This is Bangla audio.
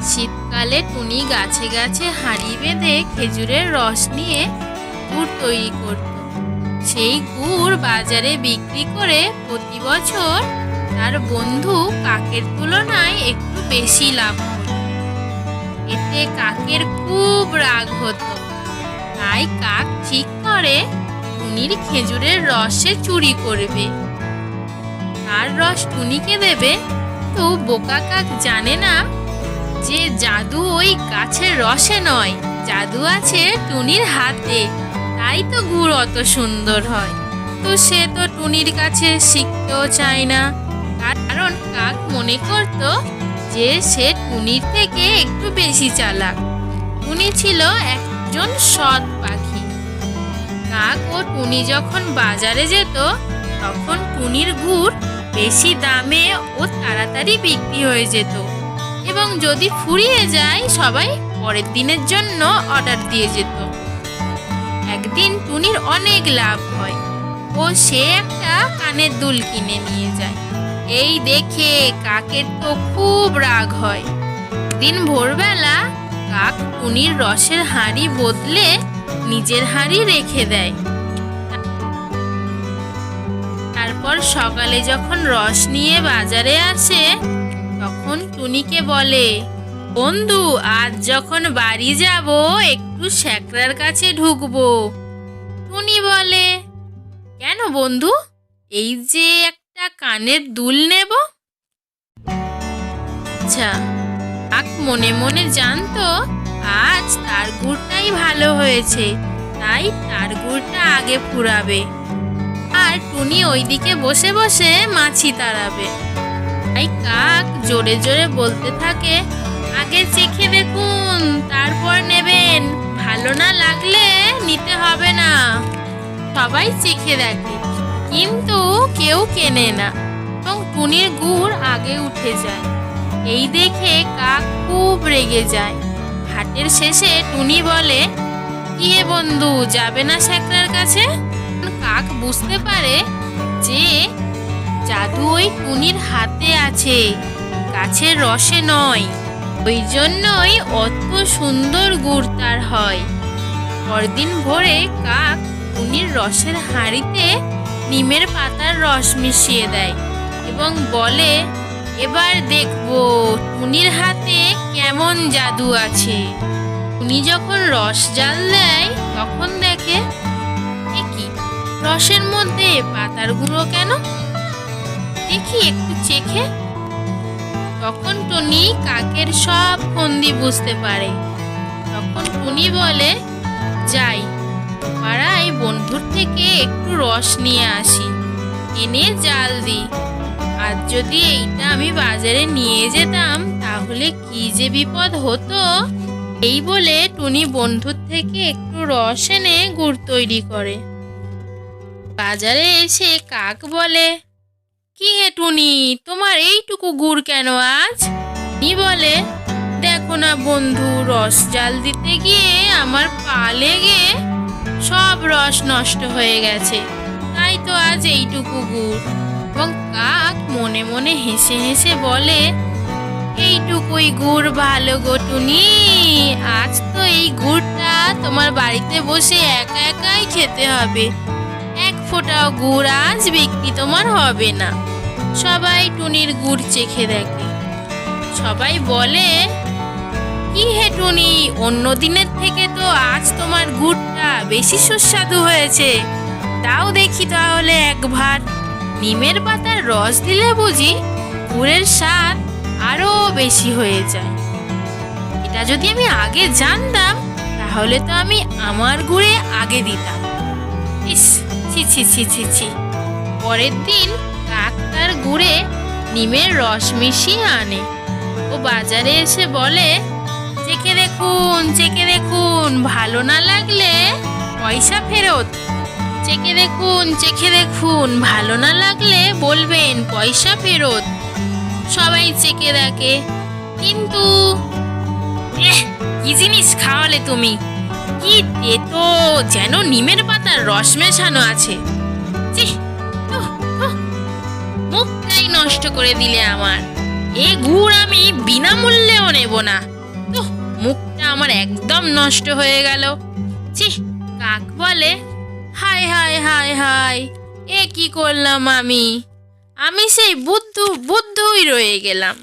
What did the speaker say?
শীতকালে টুনি গাছে গাছে হাঁড়ি বেঁধে খেজুরের রস নিয়ে গুড় তৈরি করত। সেই গুড় বাজারে বিক্রি করে প্রতি বছর তার বন্ধু কাকের তুলনায় একটু বেশি লাভ করত। এতে কাকের খুব রাগ হতো। তাই কাক ঠিক করে টুনির খেজুরের রসে চুরি করবে, তার রস টুনিকে দেবে। তো বোকা কাক জানে না যে জাদু ওই গাছের রসে নয়, জাদু আছে টুনির হাতে। তাই তো গুড় অত সুন্দর হয়। তো সে তো টুনির কাছে শিখতেও চায় না, কারণ কাক মনে করত যে সে টুনির থেকে একটু বেশি চালাক। টুনি ছিল একজন সৎ পাখি। কাক ও টুনি যখন বাজারে যেত তখন টুনির গুড় বেশি দামে ও তাড়াতাড়ি বিক্রি হয়ে যেত, এবং যদি ফুরিয়ে যায় সবাই পরের দিনের জন্য অর্ডার দিয়ে যেত। একদিন টুনির অনেক লাভ হয় ও সে একটা কানের দুল কিনে নিয়ে যায়। এই দেখে কাকের তো খুব রাগ হয়। দিন ভোরবেলা কাক টুনির রসের হাঁড়ি বদলে নিজের হাঁড়ি রেখে দেয়। তারপর সকালে যখন রস নিয়ে বাজারে আসে তখন টুনিকে বলে, বন্ধু আজ যখন বাড়ি যাব একটু শ্যাকরার কাছে ঢুকবো। টুনি বলে, কেন বন্ধু? এই যে একটা কানের দুল নেব। আচ্ছা, কাক মনে মনে জানতো আজ তার গুড়টাই ভালো হয়েছে, তাই তার গুড়টা আগে ফুরাবে, আর টুনি ওইদিকে বসে বসে মাছি তাড়াবে। তাই কাক জোরে জোরে বলতে থাকে, আগে চেখে দেখুন তারপর নেবেন, ভালো না লাগলে নিতে হবে না। সবাই চেখে দেখে কিন্তু কেউ কেনে না, এবং টুনির গুড় আগে উঠে যায়। এই দেখে কাক খুব রেগে যায়। হাটের শেষে টুনি বলে, কি হে বন্ধু, যাবে না শ্যাকরার কাছে? কাক বুঝতে পারে যে জাদু ওই টুনির হাতে আছে, গাছের রসে নয়। ওই জন্যই অত সুন্দর গুড় তার হয়। পরদিন ভোরে কাক টুনির রসের হাঁড়িতে নিমের পাতার রস মিশিয়ে দেয় এবং বলে, এবার দেখবো টুনির হাতে কেমন জাদু আছে। টুনি যখন রস জাল দেয় তখন দেখে, কি রসের মধ্যে পাতার গুঁড়ো কেন? দেখি একটু চেখে। তখন টুনি কাকের সব ফন্দি বুঝতে পারে। তখন টুনি বলে, যাই পাড়ায় বন্ধুর থেকে একটু রস নিয়ে আসি, এনে জাল দিই। আজ যদি এইটা আমি বাজারে নিয়ে যেতাম তাহলে কি যে বিপদ হতো। এই বলে টুনি বন্ধুর থেকে একটু রস এনে গুড় তৈরি করে। বাজারে এসে কাক বলে, কি হে টুনি, তোমার এইটুকু গুড় কেন আজ? টুনি বলে, দেখো না বন্ধু, রস জাল দিতে গিয়ে আমার পা লেগে সব রস নষ্ট হয়ে গেছে, তাই তো আজ এইটুকু গুড়। এবং কাক মনে মনে হেসে হেসে বলে, এইটুকুই গুড় ভালো গো টুনি, আজ তো এই গুড়টা তোমার বাড়িতে বসে একা একাই খেতে হবে, এক ফোঁটাও গুড় আজ বিক্রি তোমার হবে না। সবাই টুনির গুড় চেখে দেখে। সবাই বলে, কি হে টুনি, অন্য দিনের থেকে তো আজ তোমার গুড়টা বেশি সুস্বাদু হয়েছে, তাও দেখি তাহলে একবার। নিমের পাতার রস দিলে বুঝি গুড়ের স্বাদ আরো বেশি হয়ে যায়। এটা যদি আমি আগে জানতাম তাহলে তো আমি আমার গুড়ে আগে দিতাম। ইস, ছি ছি ছি ছি ছি। পরের দিন কাক তার গুড়ে নিমের রস মিশিয়ে আনে ও বাজারে এসে বলে, চেখে দেখুন, চেখে দেখুন, ভালো না লাগলে পয়সা ফেরত। চেখে দেখুন, চেখে দেখুন, ভালো না লাগলে বলবেন পয়সা ফেরত। সবাই চেখে দেখে, কিন্তু কি জিনিস খাওয়ালে তুমি? কি তেতো, যেন নিমের পাতার রস মেশানো আছে। মুখটাই নষ্ট করে দিলে আমার। এ গুড় আমি বিনামূল্যেও নেব না। তো মুখটা আমার একদম নষ্ট হয়ে গেল। ছি, কাক বলে, হায় হায় হায় হায়, এ কি করলাম আমি? আমি সেই বুদ্ধুই রয়ে গেলাম।